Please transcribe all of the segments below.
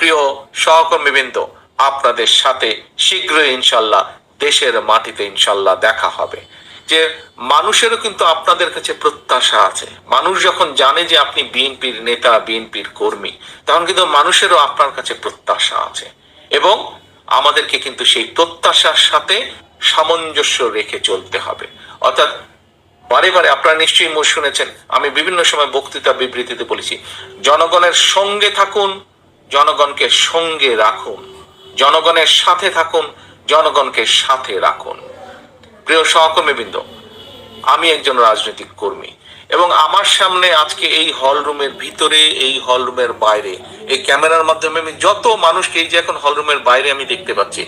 প্রিয় সহকর্মীবৃন্দ, আপনাদের সাথে শীঘ্রই ইনশাল্লাহ দেশের মাটিতে ইনশাল্লাহ দেখা হবে। যে মানুষেরও কিন্তু আপনাদের কাছে প্রত্যাশা আছে। মানুষ যখন জানে যে আপনি বিএনপির নেতা, বিএনপির কর্মী, তখন কিন্তু মানুষেরও আপনার কাছে প্রত্যাশা আছে এবং আমাদেরকে কিন্তু সেই প্রত্যাশার সাথে সামঞ্জস্য রেখে চলতে হবে। অর্থাৎ বারে বারে আপনারা নিশ্চয়ই শুনেছেন, আমি বিভিন্ন সময় বক্তৃতা বিবৃতিতে বলেছি, জনগণের সঙ্গে থাকুন, জনগণকে সঙ্গে রাখুন, জনগণের সাথে থাকুন, জনগণকে সাথে রাখুন। প্রিয় সহকর্মীবৃন্দ, আমি একজন রাজনৈতিক কর্মী এবং আমার সামনে আজকে এই হল রুমের ভিতরে, এই হল রুমের বাইরে, এই ক্যামেরার মাধ্যমে আমি যত মানুষকে, এই যে এখন হল রুমের বাইরে আমি দেখতে পাচ্ছি,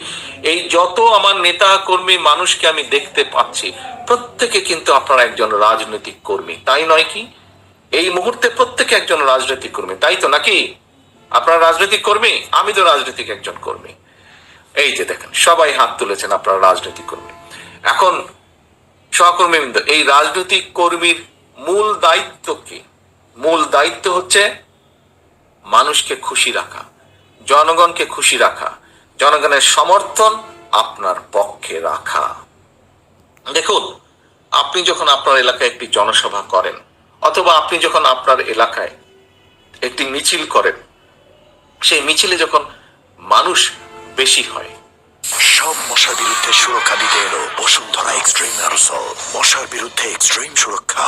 এই যত আমার নেতা কর্মী মানুষকে আমি দেখতে পাচ্ছি, প্রত্যেকে কিন্তু আপনারা একজন রাজনৈতিক কর্মী, তাই নয় কি? এই মুহূর্তে প্রত্যেকে একজন রাজনৈতিক কর্মী, তাই তো নাকি? আপনারা রাজনৈতিক কর্মী, আমি তো রাজনৈতিক একজন কর্মী। এই যে দেখেন, সবাই হাত তুলেছেন, আপনারা রাজনৈতিক কর্মী। এখন সহকর্মীবৃন্দ, এই রাজনৈতিক কর্মীর মূল দায়িত্ব কি? মূল দায়িত্ব হচ্ছে মানুষকে খুশি রাখা, জনগণকে খুশি রাখা, জনগণের সমর্থন আপনার পক্ষে রাখা। দেখুন, আপনি যখন আপনার এলাকায় একটি জনসভা করেন অথবা আপনি যখন আপনার এলাকায় একটি মিছিল করেন, সেই মিছিলে যখন মানুষ বেশি হয়, সব মশার বিরুদ্ধে সুরক্ষা দিতে এলো বসুন্ধরা এক্সট্রিম অ্যারোসল, মশার বিরুদ্ধে এক্সট্রিম সুরক্ষা।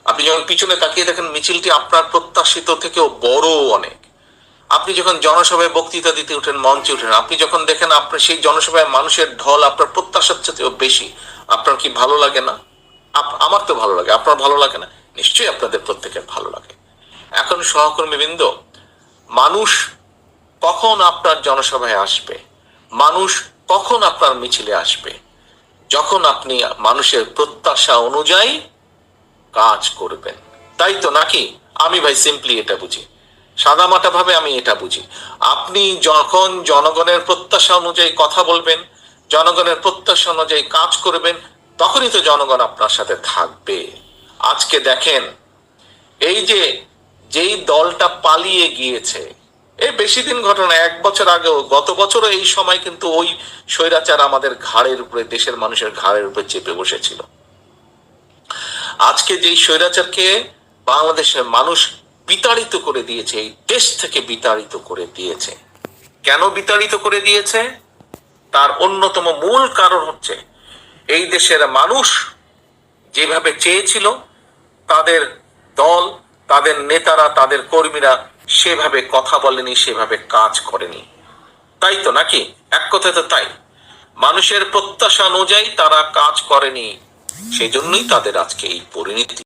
আপনি যখন পিছনে তাকিয়ে দেখেন, মিছিলটি আপনার প্রত্যাশিত থেকেও বড় অনেক। আপনি যখন জনসভায় বক্তৃতা দিতে উঠেন, মঞ্চে উঠেন, আপনি যখন দেখেন আপনার সেই জনসভায় মানুষের ঢল আপনার প্রত্যাশার চেয়েও বেশি, আপনার কি ভালো লাগে না? আমার তো ভালো লাগে, আপনার ভালো লাগে না? নিশ্চয়ই আপনাদের প্রত্যেকের ভালো লাগে। এখন সহকর্মীবৃন্দ, মানুষ কখন আপনার জনসভায় আসবে, মানুষ কখন আপনার মিছিলে আসবে? যখন আপনি মানুষের প্রত্যাশা অনুযায়ী কাজ করবেন, তাই তো নাকি? আমি ভাই সিম্পলি এটা বুঝি, সাদামাটা ভাবে আমি এটা বুঝি। আপনি যখন জনগণের প্রত্যাশা অনুযায়ী কথা বলবেন, জনগণের প্রত্যাশা অনুযায়ী কাজ করবেন, তখনই তো জনগণ আপনার সাথে থাকবে। আজকে দেখেন, এই যে যেই দলটা পালিয়ে গিয়েছে, এই বেশি দিন ঘটনা, 1 বছর আগেও, গত বছরও এই সময় কিন্তু ওই স্বৈরাচার আমাদের ঘাড়ের উপরে, দেশের মানুষের ঘাড়ের উপরে চেপে বসেছিল। আজকে যেই স্বৈরাচারকে বাংলাদেশের মানুষ বিতাড়িত করে দিয়েছে, এই দেশ থেকে বিতাড়িত করে দিয়েছে। কেন বিতাড়িত করে দিয়েছে? তার অন্যতম মূল কারণ হচ্ছে, এই দেশের মানুষ যেভাবে চেয়েছিল, তাদের দল, তাদের নেতারা, তাদের কর্মীরা সেভাবে কথা বলেনি, সেভাবে কাজ করেনি, তাই তো নাকি? এক কথায় তো তাই। মানুষের প্রত্যাশা অনুযায়ী তারা কাজ করেনি, সেই জন্যই তাদের আজকে এই পরিণতি।